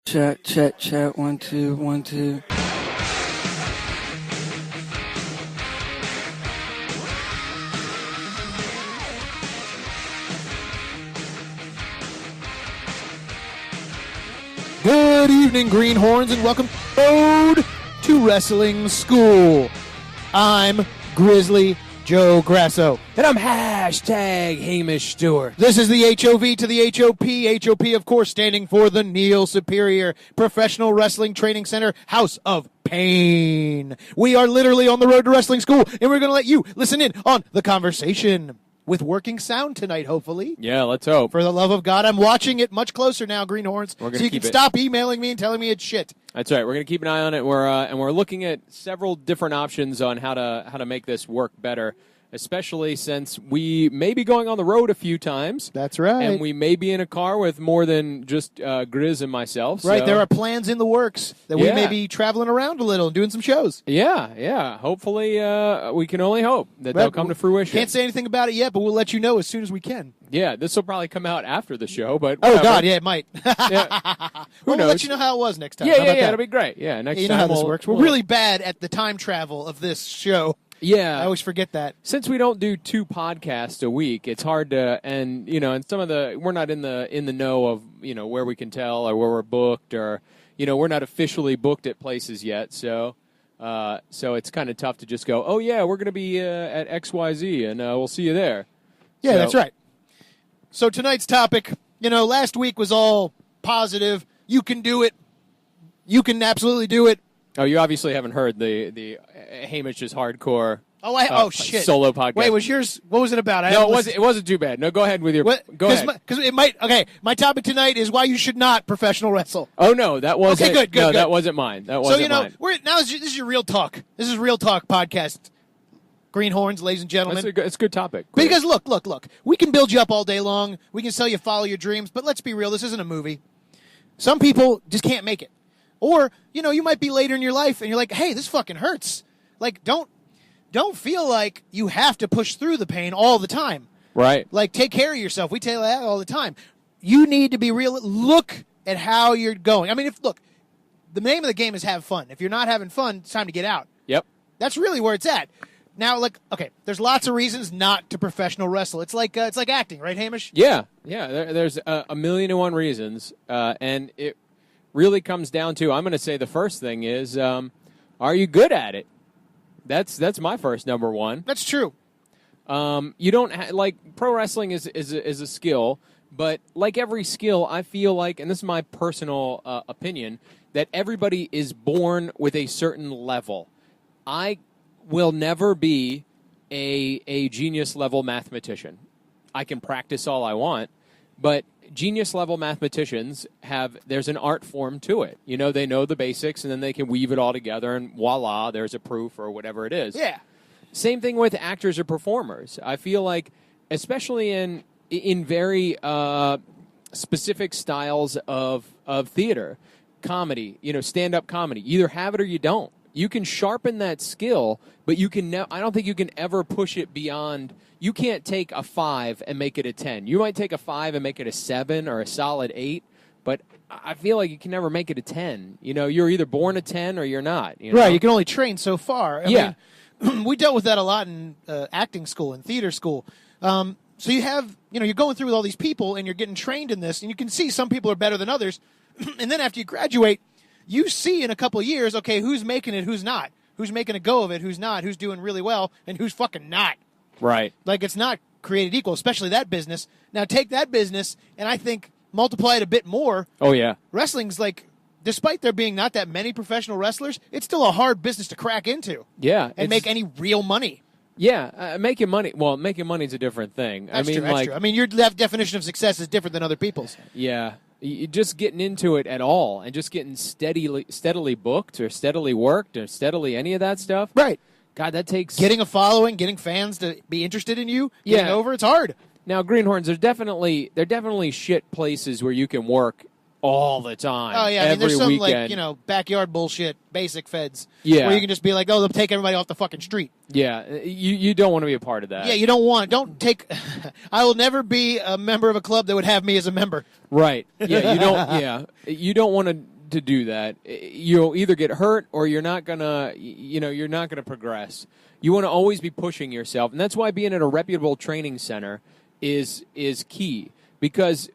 Chat, chat, chat. 1, 2, 1, 2. Good evening, Greenhorns, and welcome to Wrestling School. I'm Grizzly Joe Grasso. And I'm #Hamish Stewart. This is the HOV to the HOP. HOP, of course, standing for the Neil Superior Professional Wrestling Training Center, House of Pain. We are literally on the road to wrestling school, and we're going to let you listen in on the conversation with working sound tonight, hopefully. Yeah, let's hope. For the love of God, I'm watching it much closer now, Greenhorns, so you can stop emailing me and telling me it's shit. That's right. We're going to keep an eye on it. We're looking at several different options on how to make this work better, especially since we may be going on the road a few times. That's right. And we may be in a car with more than just Grizz and myself. Right, so. there are plans in the works that we may be traveling around a little and doing some shows. Yeah. Hopefully, we can only hope that they'll come to fruition. Can't say anything about it yet, but we'll let you know as soon as we can. Yeah, this will probably come out after the show, but whatever. Oh, God, yeah, it might. Yeah. We'll let you know how it was next time. Yeah, it'll be great. Yeah, next time. You know how this works. We're really bad at the time travel of this show. Yeah. I always forget that. Since we don't do 2 podcasts a week, it's hard to, and some of we're not in the know of, where we can tell or where we're booked or, we're not officially booked at places yet. So it's kind of tough to just go, oh yeah, we're going to be at XYZ and we'll see you there. Yeah, that's right. So tonight's topic, last week was all positive. You can do it. You can absolutely do it. Oh, you obviously haven't heard the Hamish's hardcore. Shit! Solo podcast. Wait, was yours? What was it about? It wasn't too bad. No, go ahead with your. Go ahead. Because it might. Okay, my topic tonight is why you should not professional wrestle. Oh no, that wasn't. Okay, good. No, that wasn't mine. That wasn't mine. This is your real talk. This is real talk podcast. Greenhorns, ladies and gentlemen. It's a good topic. Because look. We can build you up all day long. We can sell you follow your dreams, but let's be real. This isn't a movie. Some people just can't make it. Or, you might be later in your life and you're like, hey, this fucking hurts. Like, don't feel like you have to push through the pain all the time. Right. Like, take care of yourself. We tell you that all the time. You need to be real. Look at how you're going. I mean, the name of the game is have fun. If you're not having fun, it's time to get out. Yep. That's really where it's at. Now, there's lots of reasons not to professional wrestle. It's like acting, right, Hamish? Yeah. There's a million and one reasons, and it really comes down to, I'm going to say the first thing is, are you good at it? That's my first number one. That's true. You don't pro wrestling is a skill, but like every skill, I feel like, and this is my personal opinion, that everybody is born with a certain level. I will never be a genius level mathematician. I can practice all I want, but genius level mathematicians there's an art form to it. They know the basics and then they can weave it all together and voila, there's a proof or whatever it is. Yeah. Same thing with actors or performers. I feel like, especially in very specific styles of theater, comedy, stand-up comedy, either have it or you don't. You can sharpen that skill, but I don't think you can ever push it beyond. You can't take a 5 and make it a 10. You might take a 5 and make it a 7 or a solid 8, but I feel like you can never make it a 10. You're either born a 10 or you're not. Right, you can only train so far. I mean, we dealt with that a lot in acting school and theater school. So you have, you're going through with all these people and you're getting trained in this, and you can see some people are better than others. And then after you graduate, you see in a couple of years, okay, who's making it, who's not. Who's making a go of it, who's not, who's doing really well, and who's fucking not. Right. Like, it's not created equal, especially that business. Now, take that business, and I think multiply it a bit more. Oh, yeah. Wrestling's despite there being not that many professional wrestlers, it's still a hard business to crack into. Yeah. And make any real money. Yeah, making money. Well, making money is a different thing. That's true. I mean, your definition of success is different than other people's. Yeah. Just getting into it at all and just getting steadily booked or steadily worked or steadily any of that stuff. Right. God, that takes... Getting a following, getting fans to be interested in you, getting over, it's hard. Now, Greenhorns, there definitely shit places where you can work all the time. Oh, yeah. I mean, every there's some, weekend. like, backyard bullshit, basic feds. Yeah. Where you can just be like, oh, they'll take everybody off the fucking street. Yeah, you don't want to be a part of that. Yeah, you don't take. I will never be a member of a club that would have me as a member. Right. Yeah, you don't. Yeah, you don't want to do that. You'll either get hurt or you're not gonna. You're not gonna progress. You want to always be pushing yourself, and that's why being at a reputable training center is key. Because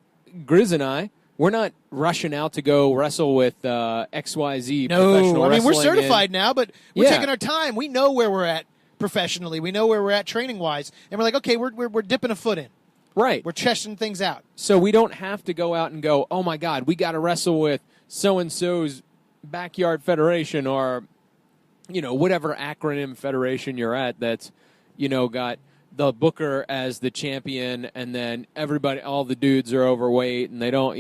Grizz and I, we're not rushing out to go wrestle with XYZ professional I mean, we're wrestling certified now, but we're taking our time. We know where we're at professionally. We know where we're at training-wise. And we're like, okay, we're dipping a foot in. Right. We're chesting things out. So we don't have to go out and go, oh, my God, we got to wrestle with so-and-so's backyard federation or, whatever acronym federation you're at that's, got the booker as the champion, and then all the dudes are overweight, and they don't,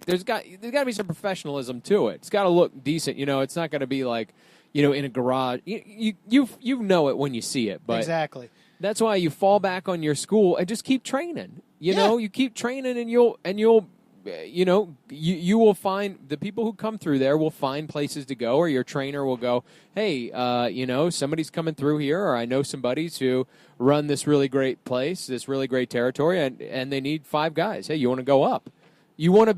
there's got to be some professionalism to it. It's got to look decent. It's not going to be like, in a garage. You know it when you see it, but exactly. That's why you fall back on your school and just keep training. You keep training, and you'll you will find the people who come through there will find places to go, or your trainer will go, hey, somebody's coming through here, or I know some buddies who run this really great place, this really great territory, and they need 5 guys. Hey, you want to go up? You want to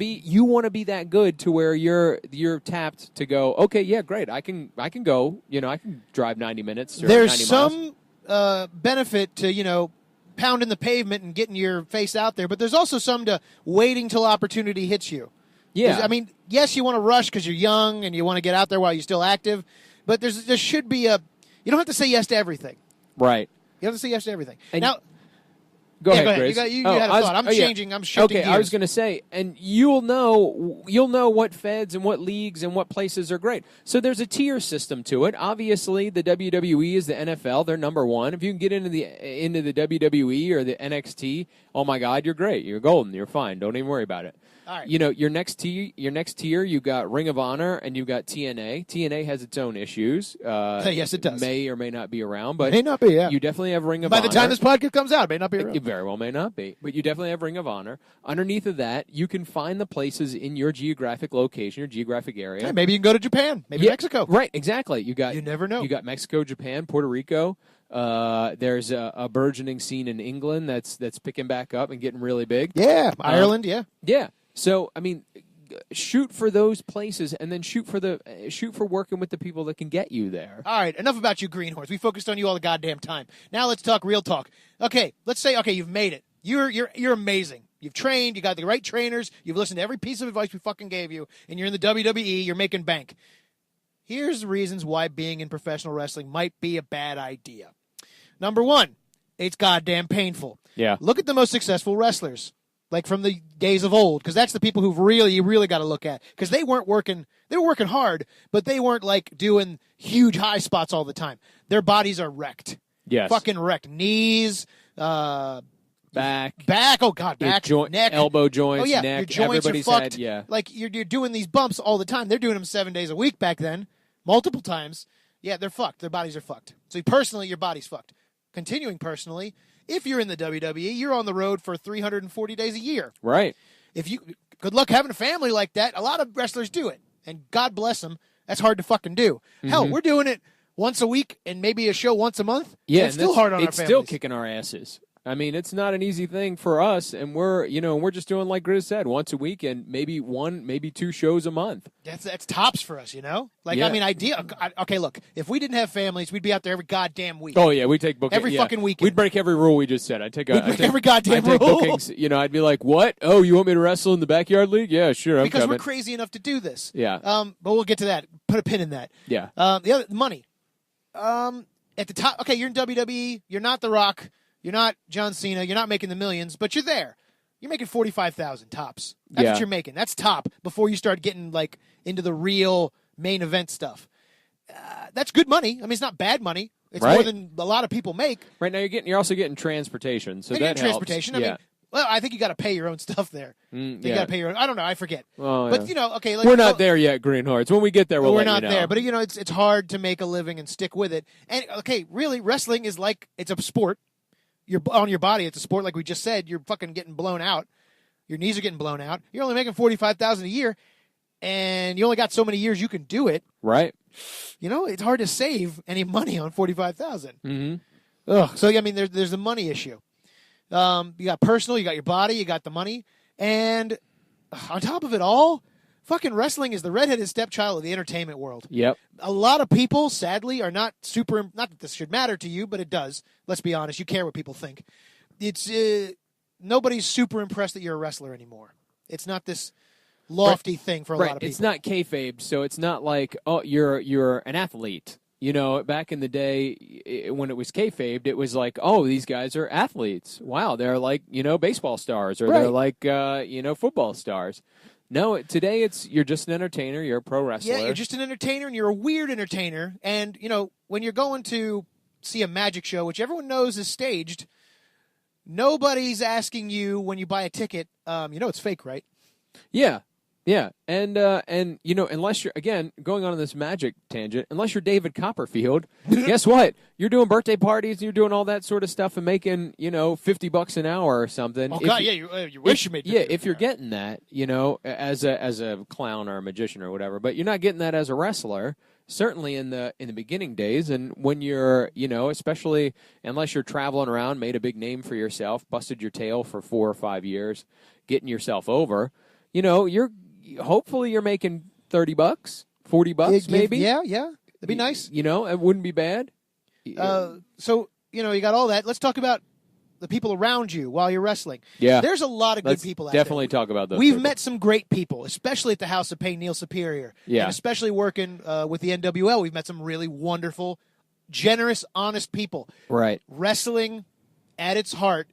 be that good to where you're tapped to go, okay, yeah, great. I can go, I can drive 90 minutes or There's 90 some benefit to, pounding the pavement and getting your face out there, but there's also some to waiting till opportunity hits you. Yeah. I mean, yes, you want to rush because you're young and you want to get out there while you're still active, but there should be you don't have to say yes to everything. Right. You have to say yes to everything. And now, go ahead, Chris. Grace. You had a thought. I'm shifting Okay, gears. I was going to say, and you'll know what feds and what leagues and what places are great. So there's a tier system to it. Obviously, the WWE is the NFL. They're number one. If you can get into the WWE or the NXT, oh my God, you're great. You're golden. You're fine. Don't even worry about it. All right. Your next tier, you got Ring of Honor and you got TNA. TNA has its own issues. Yes, it does. May or may not be around, but may not be. Yeah. You definitely have Ring of Honor. By the time this podcast comes out, it may not be around. It very well may not be, but you definitely have Ring of Honor. Underneath of that, you can find the places in your geographic location, your geographic area. Hey, maybe you can go to Japan, maybe Mexico. Right, exactly. You never know. You got Mexico, Japan, Puerto Rico. There's a burgeoning scene in England that's picking back up and getting really big. Yeah, Ireland. Yeah. So I mean, shoot for those places, and then shoot for working with the people that can get you there. All right, enough about you greenhorns. We focused on you all the goddamn time. Now let's talk real talk. Okay, let's say you've made it. You're amazing. You've trained. You got the right trainers. You've listened to every piece of advice we fucking gave you, and you're in the WWE. You're making bank. Here's the reasons why being in professional wrestling might be a bad idea. Number one, it's goddamn painful. Yeah. Look at the most successful wrestlers. Like from the days of old, because that's the people you really got to look at. Because they were working hard, but they weren't like doing huge high spots all the time. Their bodies are wrecked. Yes. Fucking wrecked. Knees, back. Oh God, back, neck, elbow joints, oh yeah, neck. your joints Everybody's are fucked. had, yeah. Like you're doing these bumps all the time. They're doing them 7 days a week back then, multiple times. Yeah, they're fucked. Their bodies are fucked. So personally, your body's fucked. Continuing personally. If you're in the WWE, you're on the road for 340 days a year. Right. Good luck having a family like that. A lot of wrestlers do it, and God bless them. That's hard to fucking do. Mm-hmm. Hell, we're doing it once a week and maybe a show once a month. Yeah, it's still hard on our families. It's still kicking our asses. I mean, it's not an easy thing for us, and we're just doing like Grizz said, once a week and maybe 2 shows a month. That's tops for us, Like, yeah. I mean, okay, look, if we didn't have families, we'd be out there every goddamn week. Oh yeah, we take bookings every fucking weekend. We'd break every rule we just said. I'd break every goddamn rule. Bookings. I'd be like, what? Oh, you want me to wrestle in the backyard league? Yeah, sure. Because coming. we're crazy enough to do this. Yeah. But we'll get to that. Put a pin in that. Yeah. The other money. At the top. Okay, you're in WWE. You're not The Rock. You're not John Cena. You're not making the millions, but you're there. You're making $45,000 tops. That's what you're making. That's top before you start getting like into the real main event stuff. That's good money. I mean, it's not bad money. It's more than a lot of people make. Right now, you're also getting transportation, so that helps. Transportation. I mean, well, I think you got to pay your own stuff there. You got to pay your own. I don't know. I forget. But okay, we're not there yet, Greenhearts. When we get there, we're not there. But it's hard to make a living and stick with it. And okay, really, wrestling is like it's a sport. You're on your body. It's a sport, like we just said. You're fucking getting blown out. Your knees are getting blown out. You're only making $45,000 a year. and you only got so many years you can do it. Right. It's hard to save any money on $45,000. Mm-hmm. Ugh. So I mean, there's a money issue. You got personal, you got your body, you got the money, and on top of it all, fucking wrestling is the redheaded stepchild of the entertainment world. Yep. A lot of people, sadly, are not that this should matter to you, but it does. Let's be honest. You care what people think. It's nobody's super impressed that you're a wrestler anymore. It's not this lofty thing for a lot of people. It's not kayfabe, so it's not like, oh, you're an athlete. Back in the day when it was kayfabed, it was like, oh, these guys are athletes. Wow, they're like, baseball stars, or they're like, football stars. No, today you're just an entertainer. You're a pro wrestler. Yeah, you're just an entertainer, and you're a weird entertainer. And, when you're going to see a magic show, which everyone knows is staged, nobody's asking you when you buy a ticket, it's fake, right? Yeah. Yeah, and unless you're, again, going on this magic tangent, unless you're David Copperfield, guess what? You're doing birthday parties and you're doing all that sort of stuff and making, $50 an hour or something. Oh, God, you wish you made $50. Yeah, if you're getting that, as a clown or a magician or whatever, but you're not getting that as a wrestler, certainly in the beginning days. And when you're, especially unless you're traveling around, made a big name for yourself, busted your tail for 4 or 5 years, getting yourself over, hopefully you're making $30, $40 maybe. Yeah. That'd be nice. It wouldn't be bad. So, you got all that. Let's talk about the people around you while you're wrestling. Yeah. There's a lot of good people out there. Definitely talk about those. We've people. met some great people, especially at the House of Pain, Neil Superior. Yeah. And especially working with the NWL, we've met some really wonderful, generous, honest people. Right. Wrestling, at its heart,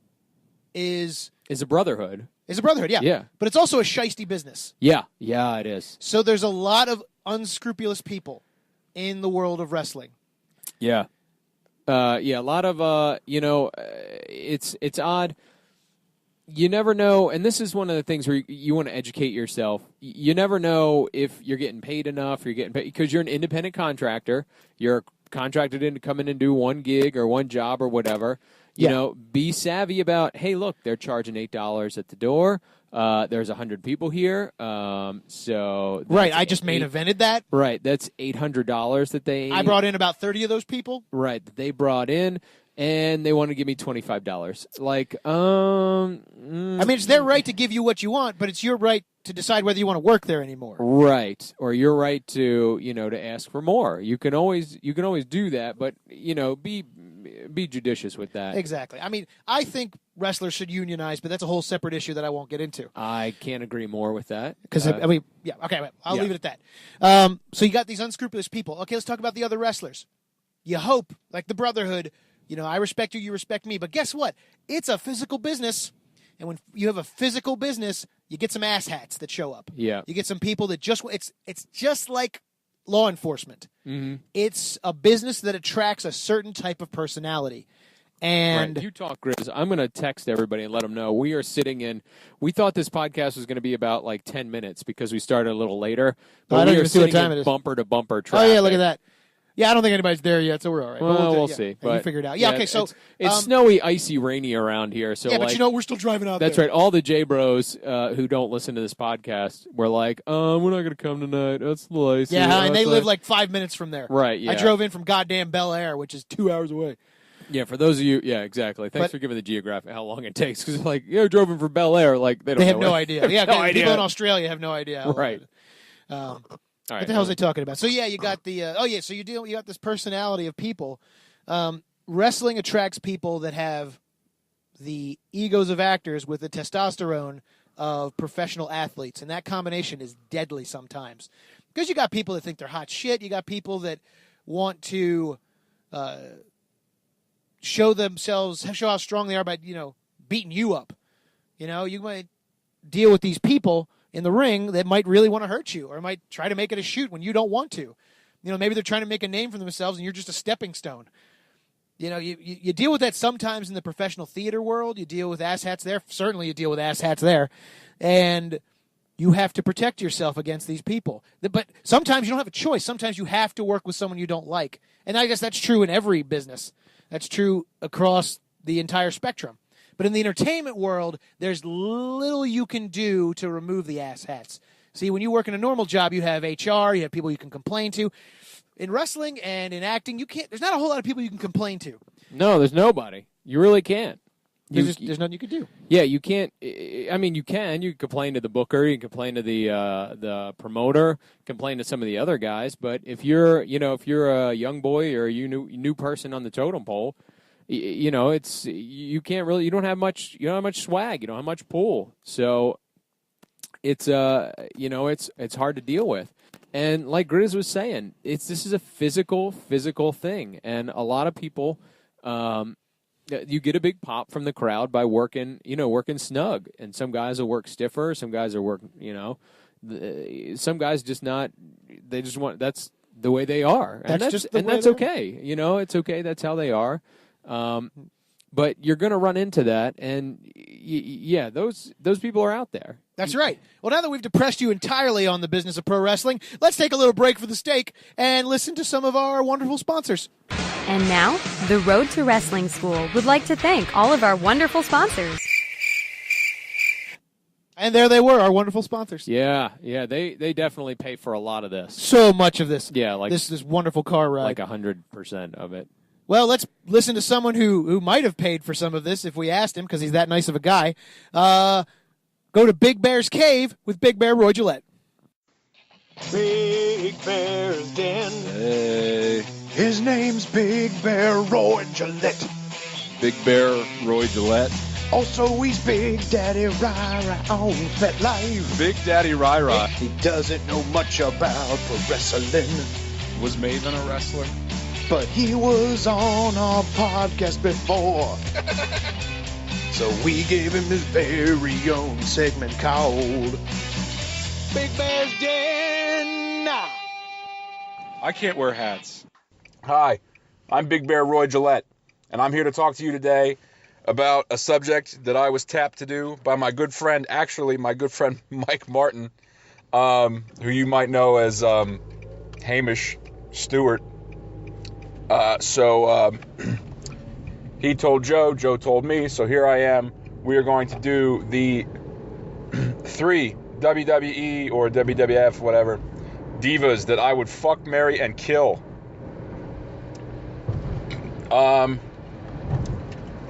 is a brotherhood. It's a brotherhood, yeah. Yeah. But it's also a shiesty business. Yeah, it is. So there's a lot of unscrupulous people in the world of wrestling. Yeah. A lot of, it's odd. You never know, and this is one of the things where you want to educate yourself. You never know if you're getting paid enough, or you're getting paid, because you're an independent contractor. You're contracted in to come in and do one gig or one job or whatever. Be savvy about, hey, look, they're charging $8 at the door. There's 100 people here. So right, I just main evented that. Right, that's $800 that I brought in about 30 of those people. Right, that they brought in, and they want to give me $25. Like, I mean, it's their right to give you what you want, but it's your right to decide whether you want to work there anymore. Right, or your right to to ask for more. You can always do that, but be judicious with that. Exactly. I mean, I think wrestlers should unionize, but that's a whole separate issue that I won't get into. I can't agree more with that. Because, I'll leave it at that. So you got these unscrupulous people. Okay, let's talk about the other wrestlers. You hope, like the brotherhood, I respect you, you respect me, but guess what? It's a physical business, and when you have a physical business, you get some asshats that show up. Yeah. You get some people that it's just like law enforcement. Mm-hmm. It's a business that attracts a certain type of personality. And right. You talk, Grizz. I'm going to text everybody and let them know we are sitting in. We thought this podcast was going to be about like 10 minutes because we started a little later. But I don't we are even see what sitting time in it is. bumper to bumper traffic. Oh yeah, look at that. Yeah, I don't think anybody's there yet, so we're all right. Well, we'll see. But you figure it out. Yeah, okay, so it's snowy, icy, rainy around here. So yeah, but we're still driving out that's there. right. All the J-Bros who don't listen to this podcast were like, we're not going to come tonight. That's a little icy. Yeah, and they live like 5 minutes from there. Right, yeah. I drove in from goddamn Bel Air, which is 2 hours away. Yeah, for those of you, yeah, exactly. Thanks for giving the geographic how long it takes, because like, I drove in from Bel Air, like they have no idea. Yeah, no idea. People in Australia have no idea. Right. All right, what the hell is they talking about? So yeah, you got the so you got this personality of people. Wrestling attracts people that have the egos of actors with the testosterone of professional athletes, and that combination is deadly sometimes. Because you got people that think they're hot shit, you got people that want to show how strong they are by beating you up. You might deal with these people in the ring that might really want to hurt you, or might try to make it a shoot when you don't want to. Maybe they're trying to make a name for themselves and you're just a stepping stone. You deal with that sometimes in the professional theater world. You deal with asshats there. Certainly you deal with asshats there. And you have to protect yourself against these people. But sometimes you don't have a choice. Sometimes you have to work with someone you don't like. And I guess that's true in every business. That's true across the entire spectrum. But in the entertainment world, there's little you can do to remove the asshats. See, when you work in a normal job, you have HR, you have people you can complain to. In wrestling and in acting, there's not a whole lot of people you can complain to. No, there's nobody. You really can't. There's nothing you can do. Yeah, you can't. I mean, you can. You can complain to the booker. You can complain to the promoter. Complain to some of the other guys. But if you're a young boy or a new person on the totem pole, you can't really. You don't have much. You don't have much swag. You don't have much pull. So it's it's hard to deal with. And like Grizz was saying, this is a physical thing, and a lot of people. You get a big pop from the crowd by working snug, and some guys will work stiffer. Some guys are working, some guys just not. They just want. That's the way they are, and that's okay. It's okay. That's how they are. But you're going to run into that, and those people are out there. That's right. Well, now that we've depressed you entirely on the business of pro wrestling, let's take a little break for the steak and listen to some of our wonderful sponsors. And now, the Road to Wrestling School would like to thank all of our wonderful sponsors. And there they were, our wonderful sponsors. Yeah, they definitely pay for a lot of this. So much of this. Yeah, like this wonderful car ride. Like 100% of it. Well, let's listen to someone who might have paid for some of this if we asked him, because he's that nice of a guy. Go to Big Bear's Cave with Big Bear Roy Gillette. Big Bear's Den. Hey. His name's Big Bear Roy Gillette. Big Bear Roy Gillette. Also, he's Big Daddy Rai-Rai on Pet Life. Big Daddy Rai-Rai. He doesn't know much about pro wrestling. Was Maven a wrestler? But he was on our podcast before. So we gave him his very own segment called Big Bear's Den. I can't wear hats. Hi, I'm Big Bear Roy Gillette, and I'm here to talk to you today about a subject that I was tapped to do by my good friend Mike Martin, who you might know as Hamish Stewart. He told Joe told me, so here I am. We are going to do the 3 WWE or WWF, whatever, divas that I would fuck, marry, and kill.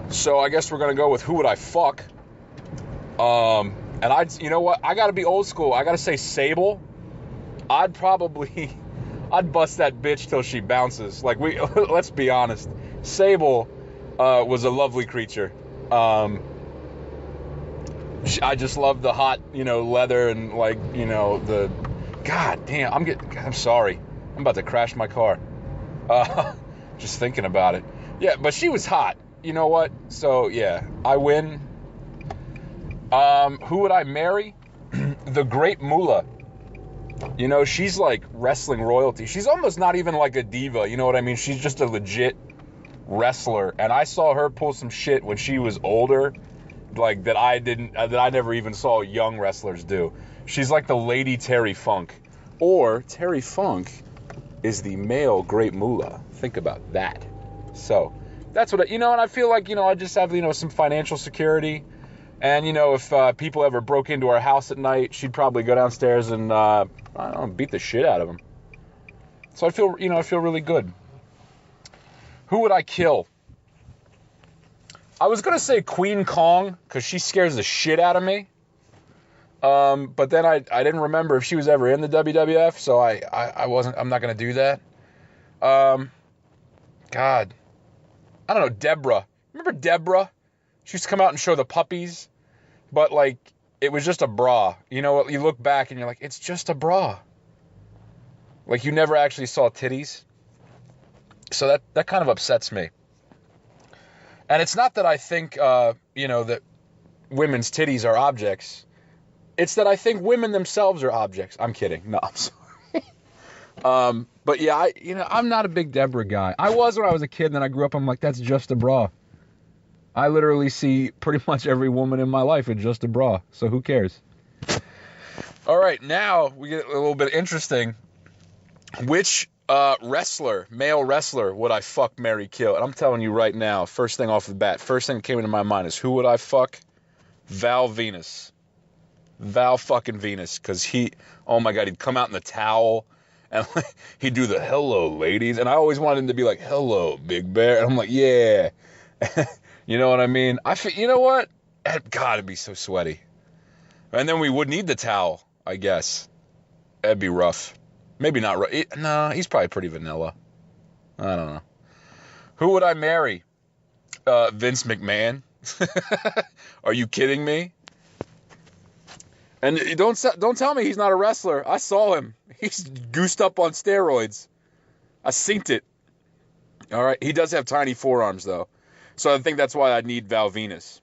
So I guess we're going to go with who would I fuck. And you know what? I got to be old school. I got to say Sable. I'd bust that bitch till she bounces. Like, let's be honest. Sable was a lovely creature. I just love the hot, leather and the. God damn, I'm sorry. I'm about to crash my car. Just thinking about it. Yeah, but she was hot. You know what? So yeah, I win. Who would I marry? The Great Moolah. She's like wrestling royalty. She's almost not even like a diva. You know what I mean? She's just a legit wrestler. And I saw her pull some shit when she was older, like that I never even saw young wrestlers do. She's like the Lady Terry Funk. Or Terry Funk is the male Great Moolah. Think about that. So that's what and I feel like, I just have, some financial security. And, if people ever broke into our house at night, she'd probably go downstairs and, beat the shit out of them. So I feel really good. Who would I kill? I was going to say Queen Kong, because she scares the shit out of me. But then I didn't remember if she was ever in the WWF, so I'm not going to do that. God. I don't know, Deborah. Remember Deborah? She used to come out and show the puppies, but, it was just a bra. You look back and you're like, it's just a bra. Like, you never actually saw titties. So that kind of upsets me. And it's not that I think, that women's titties are objects. It's that I think women themselves are objects. I'm kidding. No, I'm sorry. But yeah, I'm not a big Deborah guy. I was when I was a kid, and then I grew up, I'm like, that's just a bra. I literally see pretty much every woman in my life in just a bra, so who cares? All right, now we get a little bit interesting. Which male wrestler would I fuck, marry, kill? And I'm telling you right now, first thing off the bat, first thing that came into my mind is who would I fuck? Val Venus. Val fucking Venus, because oh my God, he'd come out in the towel, and like, he'd do the hello, ladies, and I always wanted him to be like, hello, Big Bear, and I'm like, yeah. You know what I mean? You know what? God, it'd be so sweaty. And then we would need the towel, I guess. That'd be rough. Maybe not rough. No, he's probably pretty vanilla. I don't know. Who would I marry? Vince McMahon? Are you kidding me? And don't tell me he's not a wrestler. I saw him. He's goosed up on steroids. I synced it. All right. He does have tiny forearms, though. So I think that's why I need Val Venus.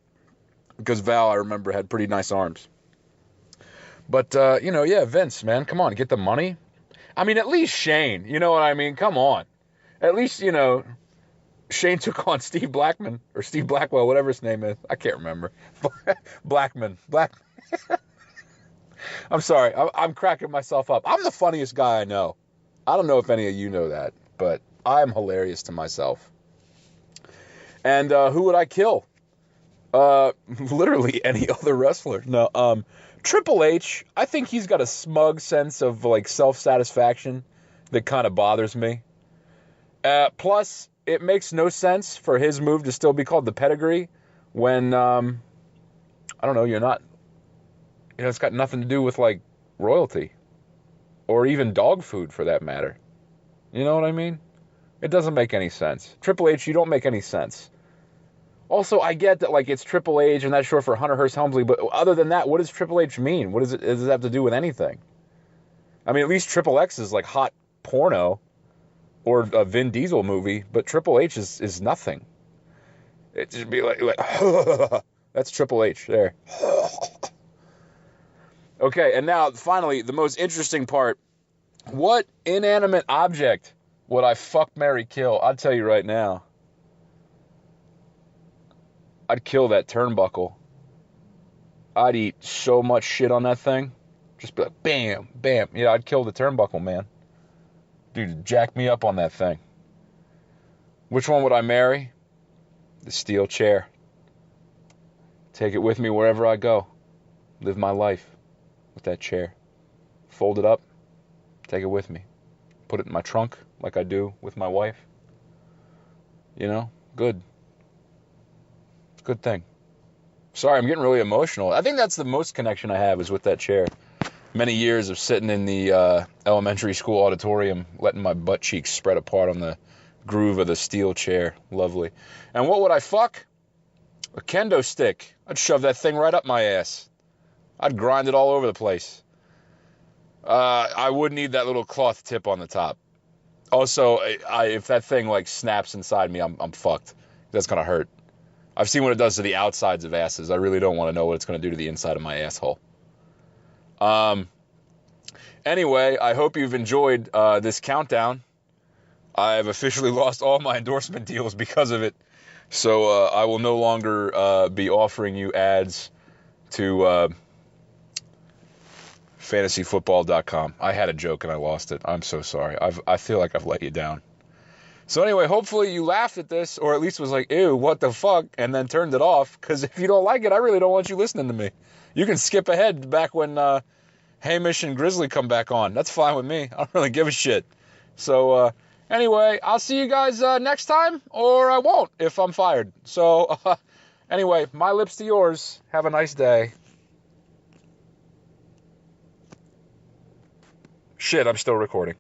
Because Val, I remember, had pretty nice arms. But, yeah, Vince, man. Come on, get the money. I mean, at least Shane. You know what I mean? Come on. At least, Shane took on Steve Blackman. Or Steve Blackwell, whatever his name is. I can't remember. Blackman. I'm sorry. I'm cracking myself up. I'm the funniest guy I know. I don't know if any of you know that. But I'm hilarious to myself. And who would I kill? Literally any other wrestler. No, Triple H, I think he's got a smug sense of, like, self-satisfaction that kind of bothers me. Plus, it makes no sense for his move to still be called the pedigree when, I don't know, you're not, it's got nothing to do with, like, royalty. Or even dog food, for that matter. You know what I mean? It doesn't make any sense. Triple H, you don't make any sense. Also, I get that, like, it's Triple H and that's short for Hunter Hearst Helmsley, but other than that, what does Triple H mean? Does it have to do with anything? I mean, at least Triple X is, like, hot porno or a Vin Diesel movie, but Triple H is nothing. It should be like that's Triple H there. Okay, and now, finally, the most interesting part. What inanimate object would I fuck, marry, kill? I'll tell you right now. I'd kill that turnbuckle. I'd eat so much shit on that thing. Just be like, bam, bam. Yeah, I'd kill the turnbuckle, man. Dude, jack me up on that thing. Which one would I marry? The steel chair. Take it with me wherever I go. Live my life with that chair. Fold it up. Take it with me. Put it in my trunk like I do with my wife. Good. Good thing. Sorry, I'm getting really emotional. I think that's the most connection I have is with that chair. Many years of sitting in the elementary school auditorium, letting my butt cheeks spread apart on the groove of the steel chair. Lovely. And what would I fuck? A kendo stick. I'd shove that thing right up my ass. I'd grind it all over the place. I would need that little cloth tip on the top. Also, if that thing, like, snaps inside me, I'm fucked. That's gonna hurt. I've seen what it does to the outsides of asses. I really don't want to know what it's going to do to the inside of my asshole. Anyway, I hope you've enjoyed this countdown. I've officially lost all my endorsement deals because of it. So I will no longer be offering you ads to fantasyfootball.com. I had a joke and I lost it. I'm so sorry. I feel like I've let you down. So anyway, hopefully you laughed at this, or at least was like, ew, what the fuck, and then turned it off, because if you don't like it, I really don't want you listening to me. You can skip ahead back when Hamish and Grizzly come back on. That's fine with me. I don't really give a shit. So anyway, I'll see you guys next time, or I won't if I'm fired. So anyway, my lips to yours. Have a nice day. Shit, I'm still recording.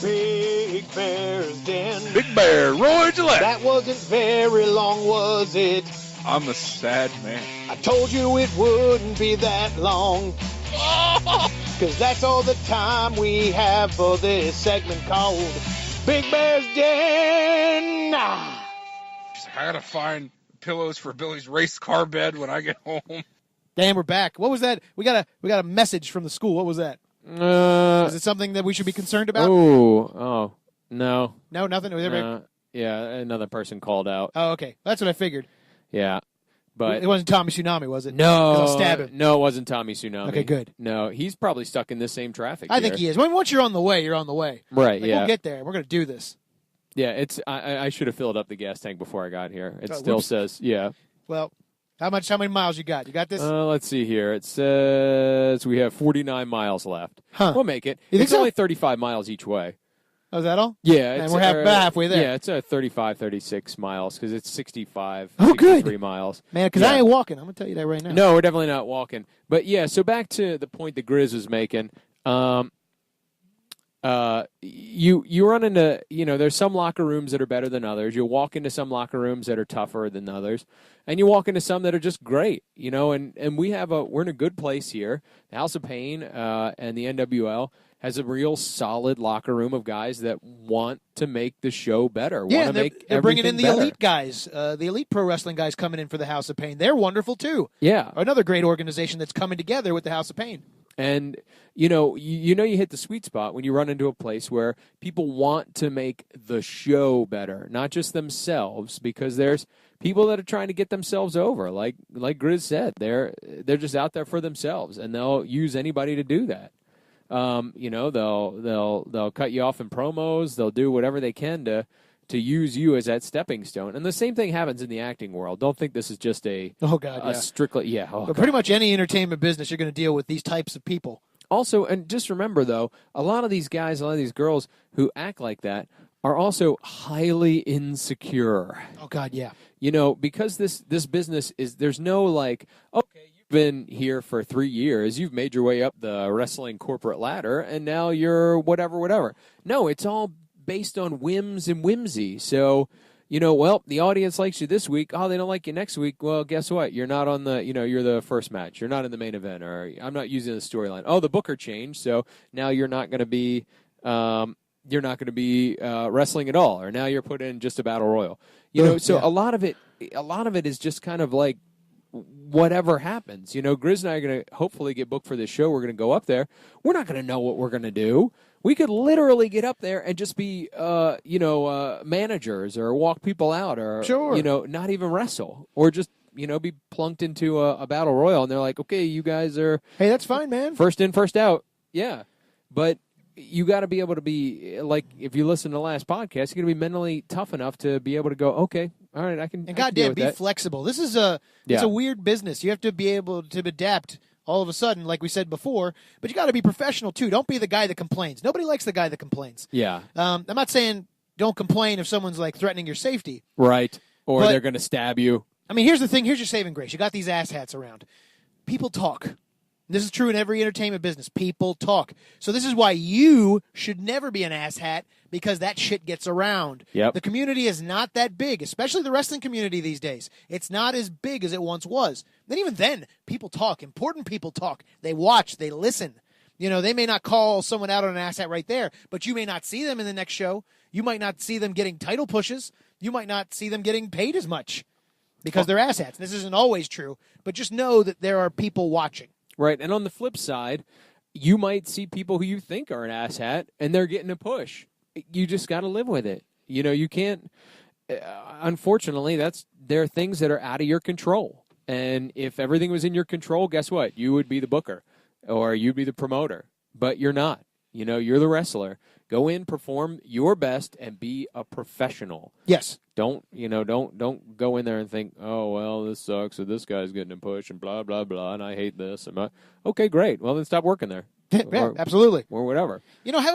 Big Bear's Den. Big Bear, Roy Gillette. That wasn't very long, was it? I'm a sad man. I told you it wouldn't be that long. Cause that's all the time we have for this segment called Big Bear's Den. I gotta find pillows for Billy's race car bed when I get home. Damn, we're back. What was that? We got a message from the school. What was that? Is it something that we should be concerned about? Oh, no. No, nothing? Yeah, another person called out. Oh, okay. That's what I figured. Yeah. But it wasn't Tommy Tsunami, was it? No. 'Cause I'll stab him. No, it wasn't Tommy Tsunami. Okay, good. No, he's probably stuck in this same traffic. I think he is. Once you're on the way, you're on the way. Right, We'll get there. We're going to do this. Yeah, I should have filled up the gas tank before I got here. It still whoops. says, yeah. Well, How many miles you got? You got this? Let's see here. It says we have 49 miles left. Huh. We'll make it. You think It's so? only 35 miles each way. Oh, is that all? Yeah. And It's, we're about halfway there. Yeah, it's 35, 36 miles because it's 65, Oh, good. 63 miles. Man, because I ain't walking. I'm going to tell you that right now. No, we're definitely not walking. But, yeah, so back to the point that Grizz was making. You run into, there's some locker rooms that are better than others. You walk into some locker rooms that are tougher than others, and you walk into some that are just great, and we're in a good place here. The House of Pain and the NWL has a real solid locker room of guys that want to make the show better. Yeah, they're bringing in the better. elite guys, the elite pro wrestling guys coming in for the House of Pain. They're wonderful too. Yeah, another great organization that's coming together with the House of Pain. And, you hit the sweet spot when you run into a place where people want to make the show better, not just themselves, because there's people that are trying to get themselves over. Like Grizz said, they're just out there for themselves, and they'll use anybody to do that. They'll cut you off in promos. They'll do whatever they can to use you as that stepping stone. And the same thing happens in the acting world. Don't think this is just strictly, But pretty much any entertainment business, you're going to deal with these types of people. Also, and just remember, though, a lot of these guys, a lot of these girls who act like that are also highly insecure. Oh, God, yeah. Because this business is, there's no okay, you've been here for 3 years, you've made your way up the wrestling corporate ladder, and now you're whatever. No, it's all based on whims and whimsy. So, the audience likes you this week. Oh, they don't like you next week. Well, guess what? You're not on the, you're the first match. You're not in the main event, or I'm not using the storyline. Oh, the booker changed, so now you're not going to be, wrestling at all, or now you're put in just a battle royal. So a lot of it is just kind of like whatever happens. Grizz and I are going to hopefully get booked for this show. We're going to go up there. We're not going to know what we're going to do. We could literally get up there and just be, managers or walk people out or, not even wrestle or just, be plunked into a battle royal. And they're like, okay, you guys are. Hey, that's fine, man. First in, first out. Yeah. But you got to be able to be, like, if you listen to the last podcast, you're going to be mentally tough enough to be able to go, okay, all right, I can. And goddamn, be flexible. This is it's a weird business. You have to be able to adapt. All of a sudden, like we said before, but you got to be professional too. Don't be the guy that complains. Nobody likes the guy that complains. Yeah. I'm not saying don't complain if someone's like threatening your safety. Right. Or they're going to stab you. I mean, here's the thing. Here's your saving grace. You got these asshats around. People talk. This is true in every entertainment business. People talk. So this is why you should never be an asshat, because that shit gets around. Yep. The community is not that big, especially the wrestling community these days. It's not as big as it once was. Then even then, people talk. Important people talk. They watch. They listen. They may not call someone out on an asshat right there, but you may not see them in the next show. You might not see them getting title pushes. You might not see them getting paid as much because they're asshats. This isn't always true, but just know that there are people watching. Right, and on the flip side, you might see people who you think are an asshat, and they're getting a push. You just got to live with it. You can't. Unfortunately, there are things that are out of your control. And if everything was in your control, guess what? You would be the booker, or you'd be the promoter. But you're not. You're the wrestler. Go in, perform your best, and be a professional. Yes. Don't go in there and think, oh, well, this sucks, or this guy's getting a push, and blah, blah, blah, and I hate this. Okay, great. Well, then stop working there. Yeah, absolutely. Or whatever.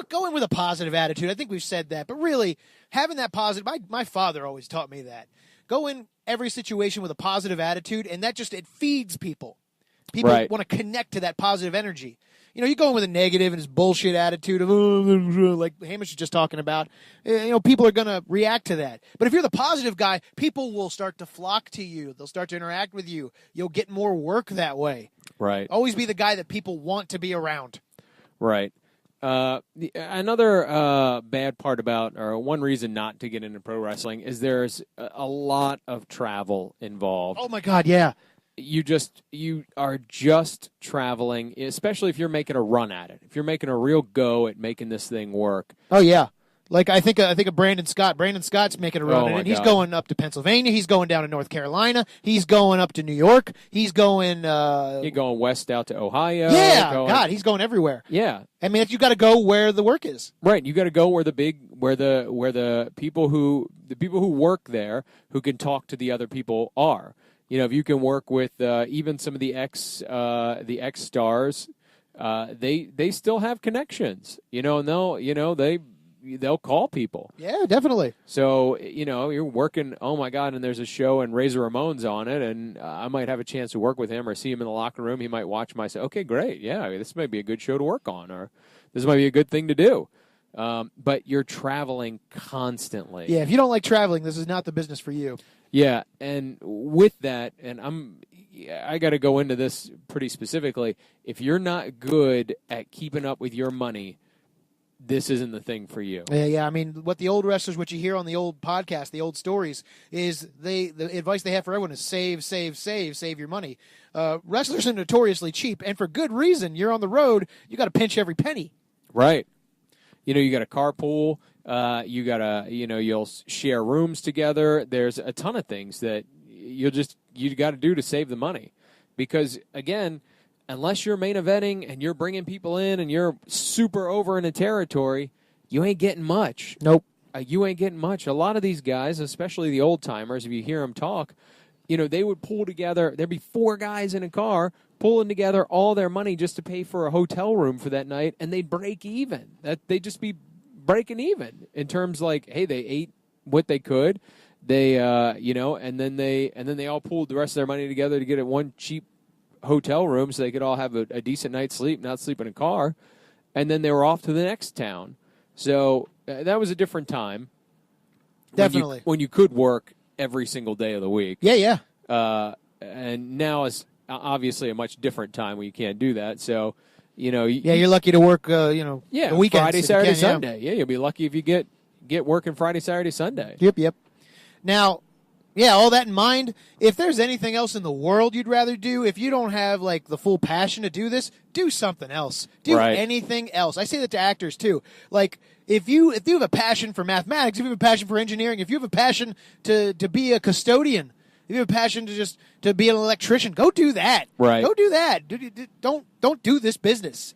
Go in with a positive attitude. I think we've said that. But really, having that positive, my father always taught me that. Go in every situation with a positive attitude, and that it feeds people. People want to connect to that positive energy. You go in with a negative and this bullshit attitude of, like Hamish was just talking about, people are going to react to that. But if you're the positive guy, people will start to flock to you. They'll start to interact with you. You'll get more work that way. Right. Always be the guy that people want to be around. Right. Another bad part about, or one reason not to get into pro wrestling, is there's a lot of travel involved. Oh, my God, yeah. You are just traveling, especially if you're making a run at it. If you're making a real go at making this thing work. Oh yeah, like I think of Brandon Scott. Brandon Scott's making a run at it. He's going up to Pennsylvania. He's going down to North Carolina. He's going up to New York. He's going. You're going west out to Ohio. Yeah, God, he's going everywhere. Yeah, I mean you got to go where the work is. Right, you got to go where the people who work there who can talk to the other people are. If you can work with even some of the ex stars, they still have connections. And they'll call people. Yeah, definitely. So, you're working, oh, my God, and there's a show and Razor Ramon's on it, and I might have a chance to work with him or see him in the locker room. He might watch my say, okay, great, yeah, this might be a good show to work on, or this might be a good thing to do. But you're traveling constantly. Yeah, if you don't like traveling, this is not the business for you. Yeah, and with that, and I got to go into this pretty specifically, if you're not good at keeping up with your money, this isn't the thing for you. Yeah. I mean, what the old wrestlers, what you hear on the old podcast, the old stories, is the advice they have for everyone is save your money. Wrestlers are notoriously cheap, and for good reason. You're on the road, you got to pinch every penny. Right. You got a carpool. You got you'll share rooms together. There's a ton of things that you got to do to save the money, because again, unless you're main eventing and you're bringing people in and you're super over in a territory, you ain't getting much. Nope. You ain't getting much. A lot of these guys, especially the old timers, if you hear them talk, they would pull together. There'd be 4 guys in a car pulling together all their money just to pay for a hotel room for that night, and they'd break even. They'd just be breaking even in terms like, hey, they ate what they could, they and then they all pooled the rest of their money together to get at one cheap hotel room so they could all have a decent night's sleep, not sleep in a car, and then they were off to the next town. So that was a different time. Definitely. When you could work every single day of the week. Yeah. And now is obviously a much different time when you can't do that. So, you're lucky to work, the weekends. Friday, Saturday, can, Sunday. Yeah, you'll be lucky if you get working Friday, Saturday, Sunday. Yep. Now, all that in mind, if there's anything else in the world you'd rather do, if you don't have like the full passion to do this, do something else. Do anything else. I say that to actors too. Like if you have a passion for mathematics, if you have a passion for engineering, if you have a passion to be a custodian, if you have a passion to be an electrician, go do that. Right. Go do that. Don't do this business.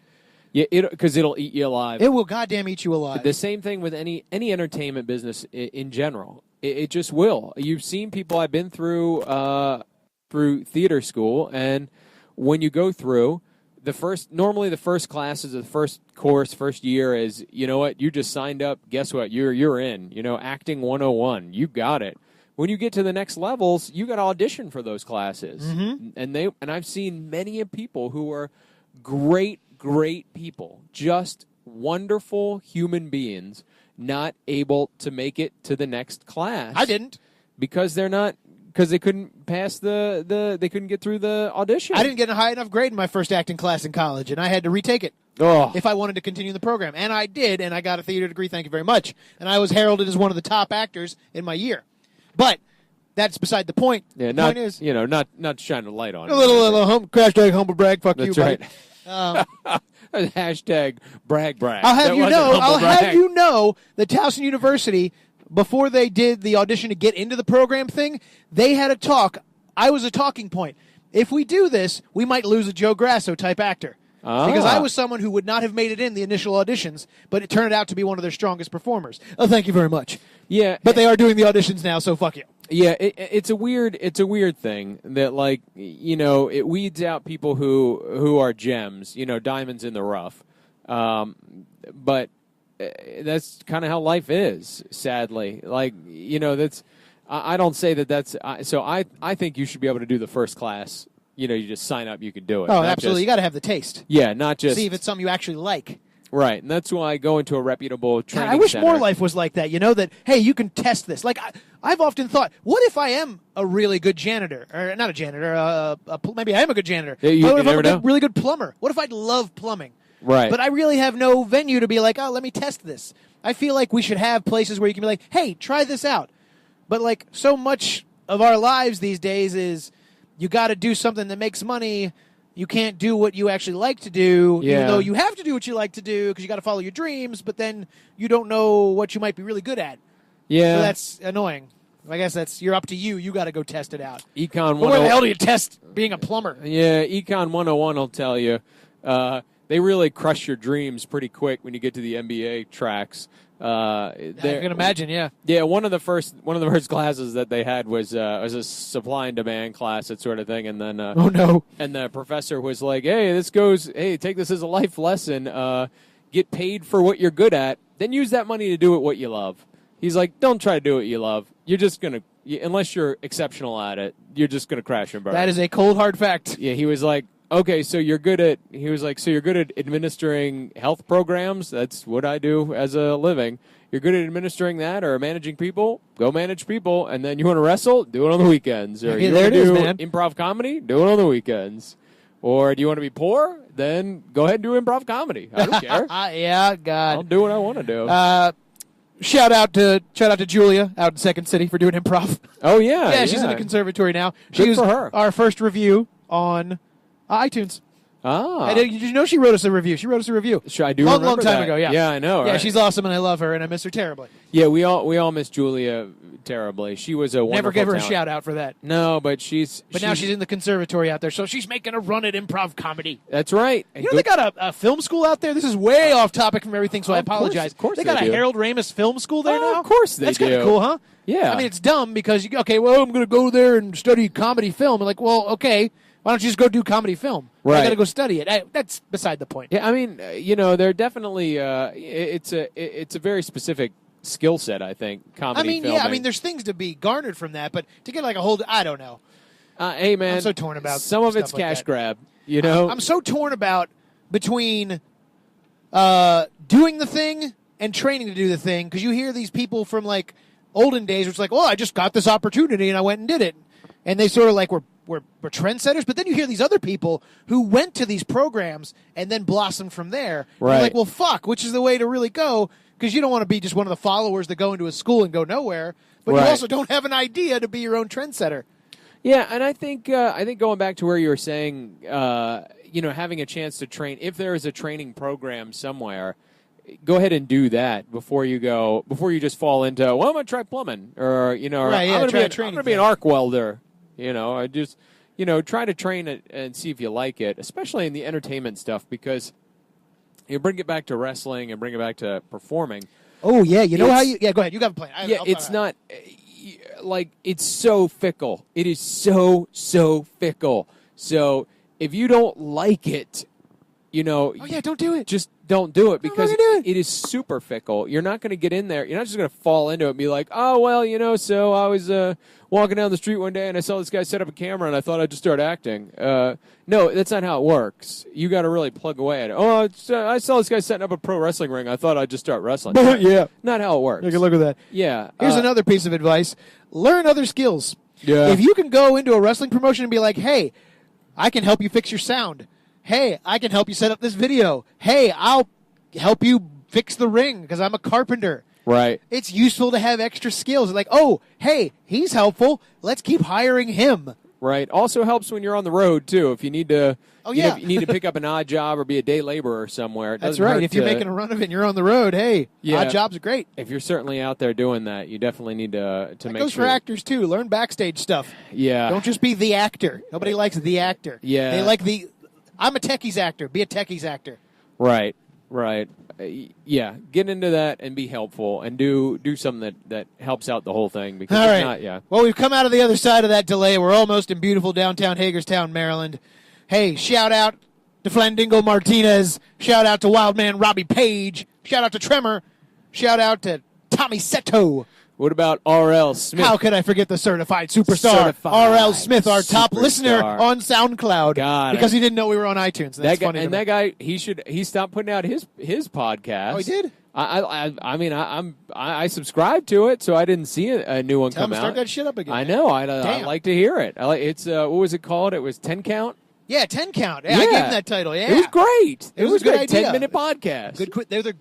Yeah, because it'll eat you alive. It will goddamn eat you alive. The same thing with any entertainment business in general. It just will. You've seen people. I've been through theater school, and when you go through normally the first classes, the first course, first year is, you just signed up. Guess what? You're in. Acting 101. You got it. When you get to the next levels, you got to audition for those classes, and I've seen many people who are great people, just wonderful human beings, not able to make it to the next class. I didn't. Because they couldn't pass they couldn't get through the audition. I didn't get a high enough grade in my first acting class in college, and I had to retake it if I wanted to continue the program. And I did, and I got a theater degree, thank you very much. And I was heralded as one of the top actors in my year. But that's beside the point. Yeah, the point is, not shining a light on it. A little hashtag humble brag, fuck that's you, right. buddy. Hashtag brag. I'll have you know that Towson University, before they did the audition to get into the program thing, they had a talk. I was a talking point. If we do this, we might lose a Joe Grasso type actor. Because I was someone who would not have made it in the initial auditions, but it turned out to be one of their strongest performers. Oh, thank you very much. Yeah, but they are doing the auditions now, so fuck you. Yeah, it's a weird thing that it weeds out people who are gems, diamonds in the rough. But that's kind of how life is, sadly. That's I don't say that's so I think you should be able to do the first class. You just sign up, you can do it. Oh, absolutely. You got to have the taste. Yeah, not just see if it's something you actually like. Right, and that's why I go into a reputable training I wish center. more life was like that, that, hey, you can test this. Like, I've often thought, what if I am a really good janitor? Or not a janitor, maybe I am a good janitor. Yeah, what if I'm a really good plumber? What if I love plumbing? Right. But I really have no venue to be like, oh, let me test this. I feel like we should have places where you can be like, hey, try this out. But, so much of our lives these days is you got to do something that makes money. You can't do what you actually like to do, even though you have to do what you like to do because you got to follow your dreams, but then you don't know what you might be really good at. Yeah. So that's annoying. I guess you're up to you. You got to go test it out. Econ 101. Where the hell do you test being a plumber? Yeah, Econ 101 will tell you they really crush your dreams pretty quick when you get to the NBA tracks. I can imagine, yeah. Yeah, one of the first classes that they had was a supply and demand class, that sort of thing, and then oh no, and the professor was like, hey, take this as a life lesson. Get paid for what you're good at, then use that money to do what you love. He's like, don't try to do what you love. You're just gonna, unless you're exceptional at it, you're just gonna crash and burn. That is a cold hard fact. Yeah, he was like, okay, so you're good at administering health programs. That's what I do as a living. You're good at administering that or managing people? Go manage people. And then you want to wrestle? Do it on the weekends. Or you want to do improv comedy? Do it on the weekends. Or do you want to be poor? Then go ahead and do improv comedy. I don't care. Yeah, God. I'll do what I want to do. Shout out to Julia out in Second City for doing improv. Oh, yeah. Yeah, she's in a conservatory now. Good for her. Our first review on iTunes. Ah. Did you know she wrote us a review? She wrote us a review. Sure, I do long remember time that. ago, yeah. Yeah, I know. Yeah, right? she's awesome, and I love her, and I miss her terribly. Yeah, we all miss Julia terribly. She was a wonderful Never give her talent. a shout-out for that. No, but now she's in the conservatory out there, so she's making a run at improv comedy. That's right. You know they got a film school out there? This is way off topic from everything, so I apologize. Of course they got they a do. Harold Ramis film school there now? Of course they That's do. kind of cool, huh? Yeah. I mean, it's dumb because, I'm going to go there and study comedy film. I'm like, well, okay, why don't you just go do comedy film? Right. I got to go study it. That's beside the point. Yeah, I mean, they're definitely it's a very specific skill set, I think, comedy filming. Yeah, I mean, there's things to be garnered from that, but to get like a whole, I don't know. Hey, man, I'm so torn about some of stuff it's like cash that. grab. You know, I'm so torn about between doing the thing and training to do the thing, because you hear these people from like olden days, which is like, I just got this opportunity and I went and did it, and they sort of like were trendsetters. But then you hear these other people who went to these programs and then blossomed from there. Right. You're like, well, fuck, which is the way to really go? Because you don't want to be just one of the followers that go into a school and go nowhere, but you Right. also don't have an idea to be your own trendsetter. Yeah, and I think going back to where you were saying, having a chance to train, if there is a training program somewhere, go ahead and do that before you just fall into, I'm going to try plumbing, or I'm going to be an arc welder. I just, try to train it and see if you like it, especially in the entertainment stuff, because you bring it back to wrestling and bring it back to performing. Oh, yeah. Go ahead. You got a plan. It's not like, it's so fickle. It is so, so fickle. So if you don't like it, don't do it. Just don't do it, because do it. it is super fickle. You're not going to get in there. You're not just going to fall into it and be like, oh, well, so I was walking down the street one day and I saw this guy set up a camera and I thought I'd just start acting. No, that's not how it works. You got to really plug away at it. Oh, I saw this guy setting up a pro wrestling ring. I thought I'd just start wrestling. Yeah. Not how it works. Take a look at that. Yeah. Here's another piece of advice. Learn other skills. Yeah. If you can go into a wrestling promotion and be like, hey, I can help you fix your sound. Hey, I can help you set up this video. Hey, I'll help you fix the ring because I'm a carpenter. Right. It's useful to have extra skills. Like, oh, hey, he's helpful. Let's keep hiring him. Right. Also helps when you're on the road, too. If you need to, yeah. you need to pick up an odd job or be a day laborer somewhere. It That's doesn't right. hurt If you're making a run of it and you're on the road, hey, odd jobs are great. If you're certainly out there doing that, you definitely need to That make goes sure. for actors, too. Learn backstage stuff. Yeah. Don't just be the actor. Nobody likes the actor. Yeah. They like I'm a techies actor. Be a techies actor. Right. Yeah. Get into that and be helpful and do something that helps out the whole thing. Because All if right. not, yeah. Well, we've come out of the other side of that delay. We're almost in beautiful downtown Hagerstown, Maryland. Hey, shout out to Flandingo Martinez. Shout out to Wildman Robbie Page. Shout out to Tremor. Shout out to Tommy Seto. What about R.L. Smith? How could I forget the certified superstar? Certified R.L. Smith, our top superstar. listener on SoundCloud. God, because he didn't know we were on iTunes. That's funny. That guy, he stopped putting out his podcast. Oh, he did? I subscribed to it, so I didn't see a new one Tell come him to out. start that shit up again. I know. I Damn. like to hear it. It's what was it called? It was 10 Count. Yeah, 10 Count. Yeah, I gave him that title. Yeah, It was great. It was a good idea. 10-minute podcast.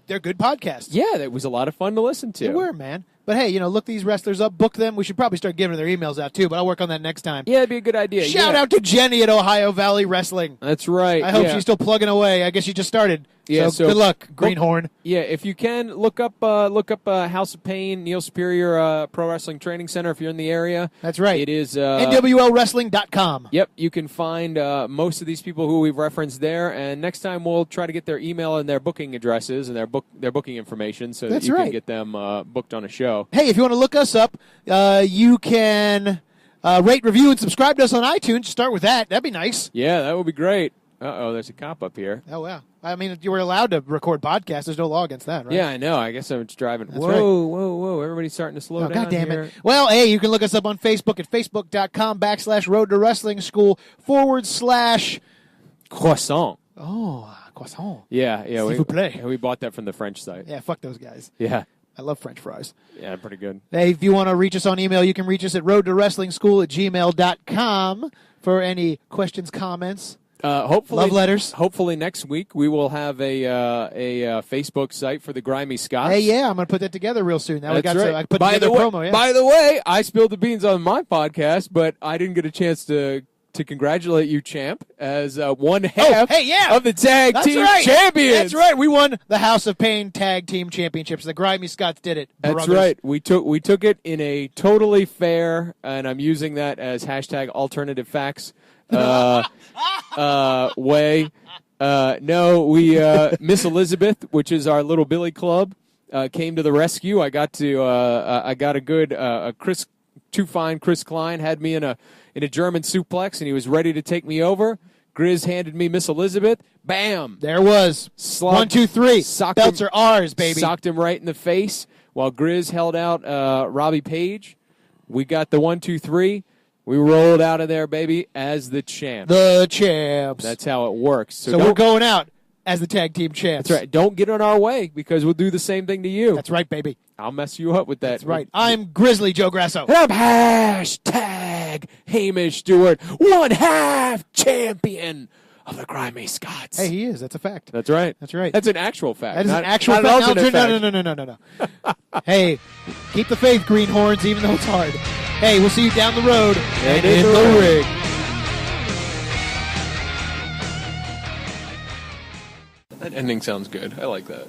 They're good podcasts. Yeah, that was a lot of fun to listen to. They were, man. But hey, look these wrestlers up, book them. We should probably start giving their emails out too, but I'll work on that next time. Yeah, it'd be a good idea. Shout out to Jenny at Ohio Valley Wrestling. That's right. I hope she's still plugging away. I guess she just started. Yeah, so good luck, Greenhorn. Yeah, if you can, look up House of Pain, Neil Superior Pro Wrestling Training Center if you're in the area. That's right. It is NWLWrestling.com. Yep, you can find most of these people who we've referenced there, and next time we'll try to get their email and their booking addresses and their booking information so that you can get them booked on a show. Hey, if you want to look us up, you can rate, review, and subscribe to us on iTunes. Start with that. That'd be nice. Yeah, that would be great. Uh-oh, there's a cop up here. Oh, wow. I mean, you were allowed to record podcasts. There's no law against that, right? Yeah, I know. I guess I'm just driving. That's Whoa. Everybody's starting to slow down. God damn here. it. Well, hey, you can look us up on Facebook at facebook.com/Road to Wrestling School / Croissant. Oh, croissant. Yeah. S'il vous plaît. We bought that from the French site. Yeah, fuck those guys. Yeah. I love French fries. Yeah, pretty good. Hey, if you want to reach us on email, you can reach us at roadtowrestlingschool@gmail.com for any questions, comments. Hopefully, love letters. Hopefully next week we will have a Facebook site for the Grimy Scots. Hey, yeah, I'm going to put that together real soon. Now That's right. I put together a promo. Yeah. By the way, I spilled the beans on my podcast, but I didn't get a chance to congratulate you, champ, as one half of the tag team champions. That's right. We won the House of Pain Tag Team Championships. The Grimy Scots did it. That's right. We took it in a totally fair, and I'm using that as hashtag alternative facts way. Miss Elizabeth, which is our little Billy Club, came to the rescue. I got a good Chris Klein had me in a German suplex, and he was ready to take me over. Grizz handed me Miss Elizabeth. Bam! There was 1, 2, 3. Belts are ours, baby. Socked him right in the face while Grizz held out Robbie Page. We got the 1, 2, 3. We rolled out of there, baby, as the champs. The champs. That's how it works. So we're going out as the tag team champs. That's right. Don't get in our way because we'll do the same thing to you. That's right, baby. I'll mess you up with that. That's right. I'm Grizzly Joe Grasso. And I'm hashtag Hamish Stewart, 1/2 champion of the Grimy Scots. Hey, he is. That's a fact. That's right. That's right. That's an actual fact. That is an actual fact. No. Hey, keep the faith, Greenhorns, even though it's hard. Hey, we'll see you down the road and in the ring. That ending sounds good. I like that.